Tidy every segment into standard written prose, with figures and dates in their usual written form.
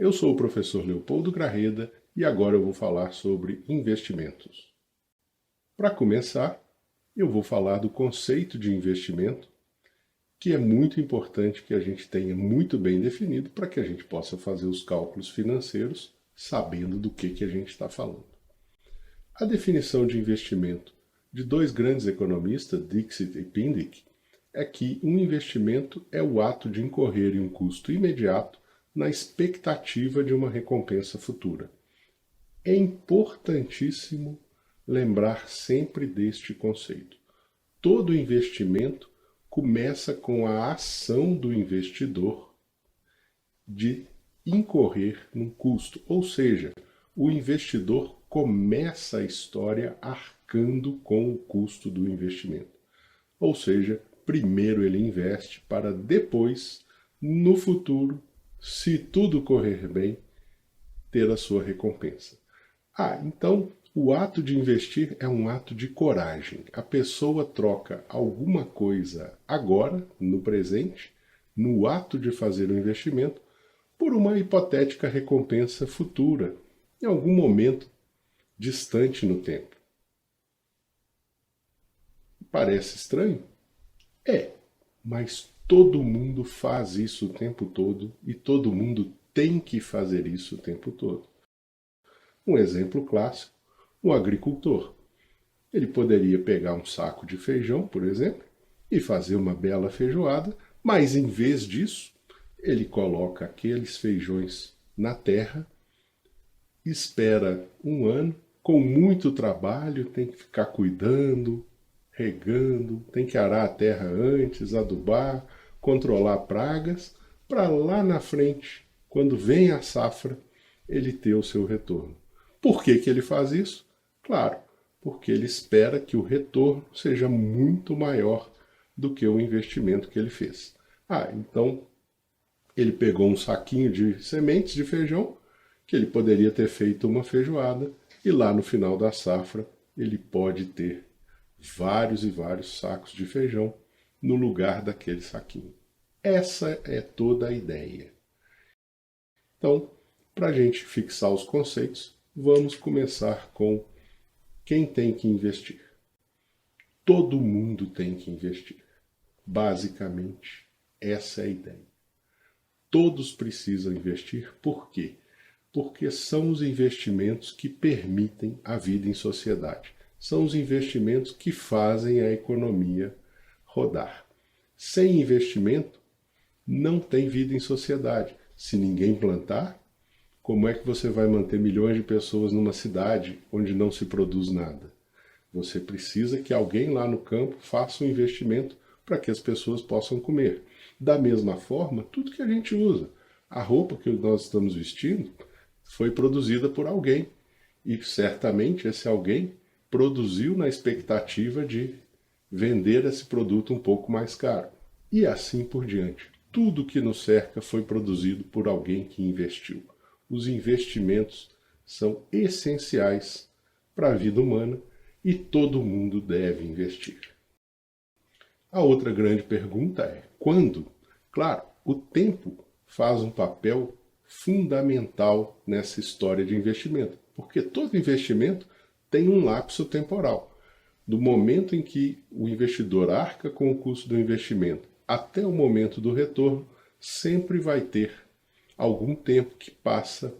Eu sou o professor Leopoldo Grarreda e agora eu vou falar sobre investimentos. Para começar, eu vou falar do conceito de investimento, que é muito importante que a gente tenha muito bem definido para que a gente possa fazer os cálculos financeiros sabendo do que a gente está falando. A definição de investimento de dois grandes economistas, Dixit e Pindyck, é que um investimento é o ato de incorrer em um custo imediato na expectativa de uma recompensa futura. É importantíssimo lembrar sempre deste conceito. Todo investimento começa com a ação do investidor de incorrer num custo, ou seja, o investidor começa a história arcando com o custo do investimento. Ou seja, primeiro ele investe para depois, no futuro, se tudo correr bem, ter a sua recompensa. Então o ato de investir é um ato de coragem. A pessoa troca alguma coisa agora, no presente, no ato de fazer o investimento, por uma hipotética recompensa futura, em algum momento distante no tempo. Parece estranho? É, mas todo mundo faz isso o tempo todo e todo mundo tem que fazer isso o tempo todo. Um exemplo clássico, um agricultor. Ele poderia pegar um saco de feijão, por exemplo, e fazer uma bela feijoada, mas em vez disso, ele coloca aqueles feijões na terra, espera um ano, com muito trabalho, tem que ficar cuidando, regando, tem que arar a terra antes, adubar, controlar pragas, para lá na frente, quando vem a safra, ele ter o seu retorno. Por que ele faz isso? Claro, porque ele espera que o retorno seja muito maior do que o investimento que ele fez. Então ele pegou um saquinho de sementes de feijão, que ele poderia ter feito uma feijoada, e lá no final da safra ele pode ter vários e vários sacos de feijão no lugar daquele saquinho. Essa é toda a ideia. Então, para a gente fixar os conceitos, vamos começar com quem tem que investir. Todo mundo tem que investir. Basicamente, essa é a ideia. Todos precisam investir. Por quê? Porque são os investimentos que permitem a vida em sociedade. São os investimentos que fazem a economia rodar. Sem investimento, não tem vida em sociedade. Se ninguém plantar, como é que você vai manter milhões de pessoas numa cidade onde não se produz nada? Você precisa que alguém lá no campo faça um investimento para que as pessoas possam comer. Da mesma forma, tudo que a gente usa, a roupa que nós estamos vestindo, foi produzida por alguém. E certamente esse alguém produziu na expectativa de vender esse produto um pouco mais caro. E assim por diante. Tudo que nos cerca foi produzido por alguém que investiu. Os investimentos são essenciais para a vida humana e todo mundo deve investir. A outra grande pergunta é: quando? Claro, o tempo faz um papel fundamental nessa história de investimento, porque todo investimento tem um lapso temporal. Do momento em que o investidor arca com o custo do investimento até o momento do retorno, sempre vai ter algum tempo que passa,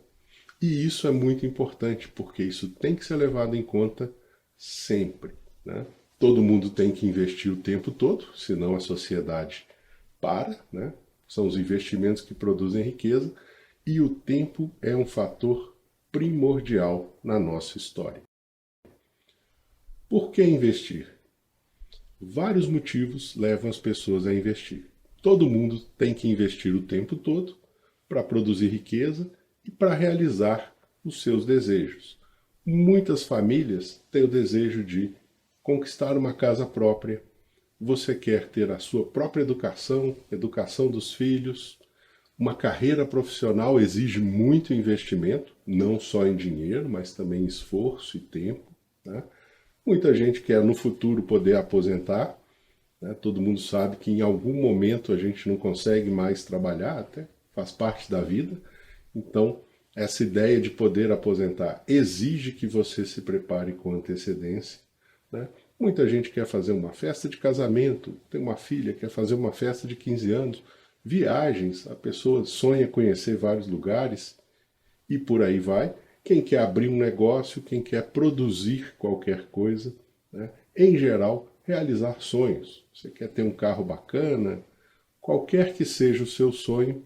e isso é muito importante, porque isso tem que ser levado em conta sempre, né? Todo mundo tem que investir o tempo todo, senão a sociedade para, né? São os investimentos que produzem riqueza, e o tempo é um fator primordial na nossa história. Por que investir? Vários motivos levam as pessoas a investir. Todo mundo tem que investir o tempo todo para produzir riqueza e para realizar os seus desejos. Muitas famílias têm o desejo de conquistar uma casa própria. Você quer ter a sua própria educação, educação dos filhos. Uma carreira profissional exige muito investimento, não só em dinheiro, mas também em esforço e tempo, né? Muita gente quer no futuro poder aposentar, né? Todo mundo sabe que em algum momento a gente não consegue mais trabalhar, até faz parte da vida. Então, essa ideia de poder aposentar exige que você se prepare com antecedência, né? Muita gente quer fazer uma festa de casamento, tem uma filha, quer fazer uma festa de 15 anos, viagens, a pessoa sonha conhecer vários lugares e por aí vai. Quem quer abrir um negócio, quem quer produzir qualquer coisa, né? Em geral, realizar sonhos. Você quer ter um carro bacana, qualquer que seja o seu sonho,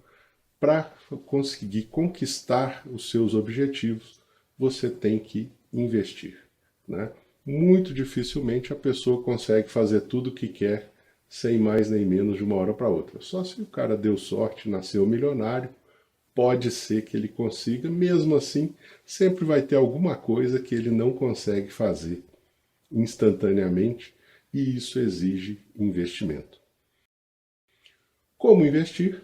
para conseguir conquistar os seus objetivos, você tem que investir, né? Muito dificilmente a pessoa consegue fazer tudo o que quer sem mais nem menos de uma hora para outra. Só se o cara deu sorte, nasceu milionário, pode ser que ele consiga, mesmo assim, sempre vai ter alguma coisa que ele não consegue fazer instantaneamente, e isso exige investimento. Como investir?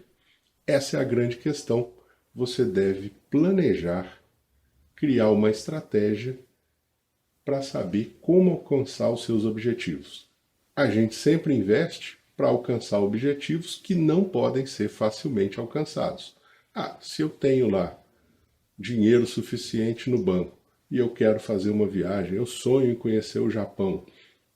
Essa é a grande questão. Você deve planejar, criar uma estratégia para saber como alcançar os seus objetivos. A gente sempre investe para alcançar objetivos que não podem ser facilmente alcançados. Se eu tenho lá dinheiro suficiente no banco e eu quero fazer uma viagem, eu sonho em conhecer o Japão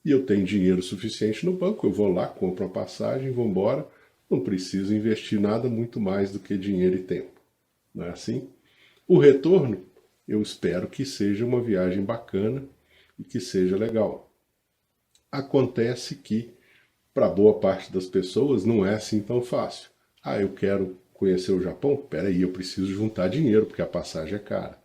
e eu tenho dinheiro suficiente no banco, eu vou lá, compro a passagem, vou embora, não preciso investir nada muito mais do que dinheiro e tempo. Não é assim? O retorno, eu espero que seja uma viagem bacana e que seja legal. Acontece que, para boa parte das pessoas, não é assim tão fácil. Eu quero conhecer o Japão? Peraí, eu preciso juntar dinheiro, porque a passagem é cara.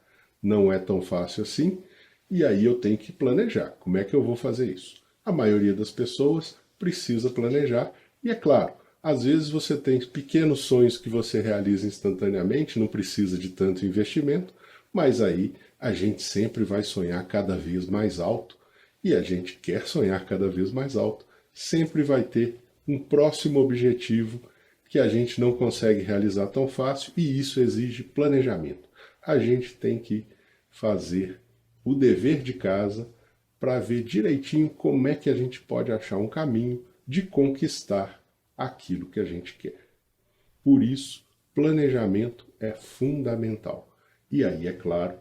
Não é tão fácil assim, e aí eu tenho que planejar. Como é que eu vou fazer isso? A maioria das pessoas precisa planejar, e é claro, às vezes você tem pequenos sonhos que você realiza instantaneamente, não precisa de tanto investimento, mas aí a gente sempre vai sonhar cada vez mais alto, e a gente quer sonhar cada vez mais alto. Sempre vai ter um próximo objetivo que a gente não consegue realizar tão fácil, e isso exige planejamento. A gente tem que fazer o dever de casa para ver direitinho como é que a gente pode achar um caminho de conquistar aquilo que a gente quer. Por isso, planejamento é fundamental. E aí, é claro,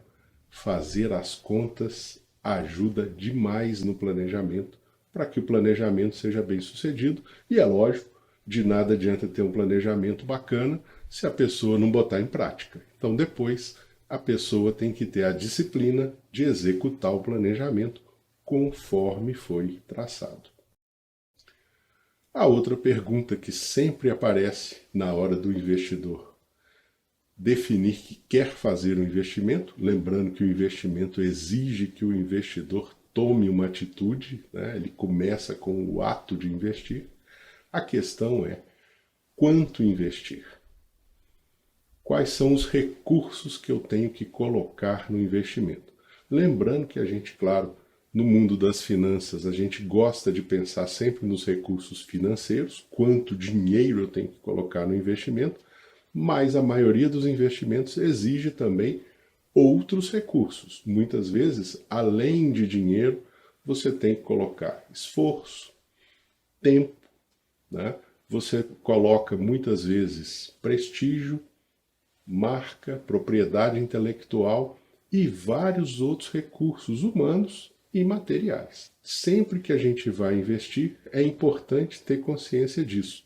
fazer as contas ajuda demais no planejamento, para que o planejamento seja bem sucedido. E é lógico, de nada adianta ter um planejamento bacana se a pessoa não botar em prática. Então depois a pessoa tem que ter a disciplina de executar o planejamento conforme foi traçado. A outra pergunta que sempre aparece na hora do investidor definir que quer fazer um investimento, lembrando que o investimento exige que o investidor tome uma atitude, né? Ele começa com o ato de investir. A questão é quanto investir? Quais são os recursos que eu tenho que colocar no investimento? Lembrando que a gente, claro, no mundo das finanças, a gente gosta de pensar sempre nos recursos financeiros, quanto dinheiro eu tenho que colocar no investimento, mas a maioria dos investimentos exige também outros recursos. Muitas vezes, além de dinheiro, você tem que colocar esforço, tempo, né? Você coloca muitas vezes prestígio, marca, propriedade intelectual e vários outros recursos humanos e materiais. Sempre que a gente vai investir, é importante ter consciência disso,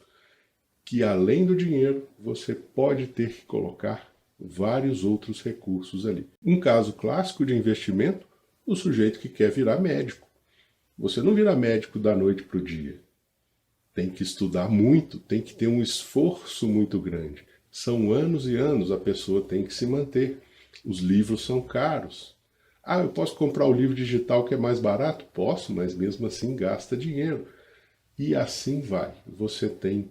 que além do dinheiro, você pode ter que colocar vários outros recursos ali. Um caso clássico de investimento, o sujeito que quer virar médico. Você não vira médico da noite para o dia. Tem que estudar muito, tem que ter um esforço muito grande. São anos e anos, a pessoa tem que se manter. Os livros são caros. Eu posso comprar o livro digital que é mais barato? Posso, mas mesmo assim gasta dinheiro. E assim vai. Você tem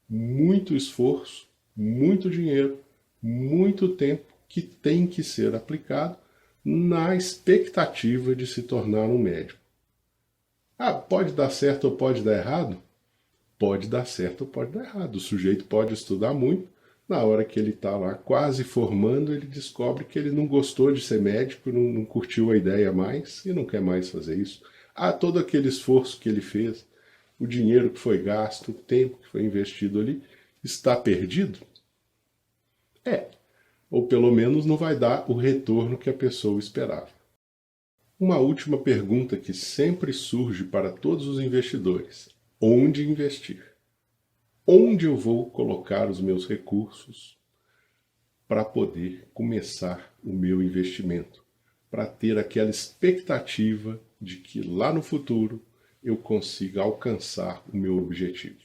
muito esforço, muito dinheiro, muito tempo que tem que ser aplicado na expectativa de se tornar um médico. Pode dar certo ou pode dar errado? Pode dar certo ou pode dar errado. O sujeito pode estudar muito, na hora que ele está lá quase formando, ele descobre que ele não gostou de ser médico, não curtiu a ideia mais e não quer mais fazer isso. Todo aquele esforço que ele fez, o dinheiro que foi gasto, o tempo que foi investido ali, está perdido? Ou pelo menos não vai dar o retorno que a pessoa esperava. Uma última pergunta que sempre surge para todos os investidores: onde investir? Onde eu vou colocar os meus recursos para poder começar o meu investimento? Para ter aquela expectativa de que lá no futuro eu consiga alcançar o meu objetivo.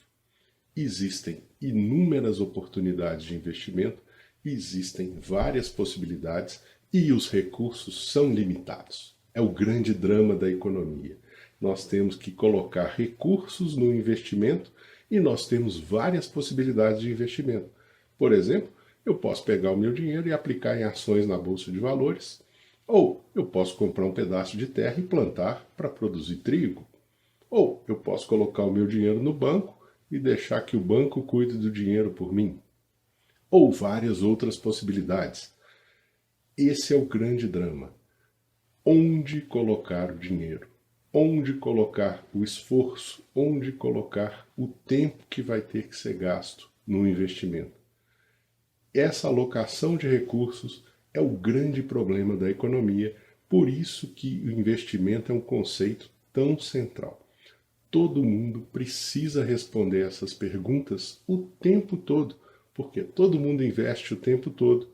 Existem inúmeras oportunidades de investimento, existem várias possibilidades e os recursos são limitados. É o grande drama da economia. Nós temos que colocar recursos no investimento e nós temos várias possibilidades de investimento. Por exemplo, eu posso pegar o meu dinheiro e aplicar em ações na bolsa de valores, ou eu posso comprar um pedaço de terra e plantar para produzir trigo, ou eu posso colocar o meu dinheiro no banco e deixar que o banco cuide do dinheiro por mim, ou várias outras possibilidades. Esse é o grande drama. Onde colocar o dinheiro? Onde colocar o esforço? Onde colocar o tempo que vai ter que ser gasto no investimento? Essa alocação de recursos é o grande problema da economia, por isso que o investimento é um conceito tão central. Todo mundo precisa responder essas perguntas o tempo todo, porque todo mundo investe o tempo todo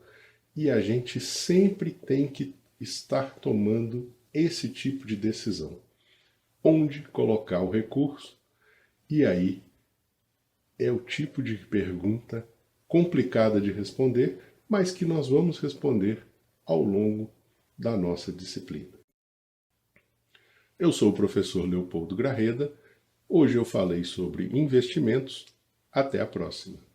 e a gente sempre tem que estar tomando esse tipo de decisão. Onde colocar o recurso? E aí é o tipo de pergunta complicada de responder, mas que nós vamos responder ao longo da nossa disciplina. Eu sou o professor Leopoldo Grarreda. Hoje eu falei sobre investimentos. Até a próxima.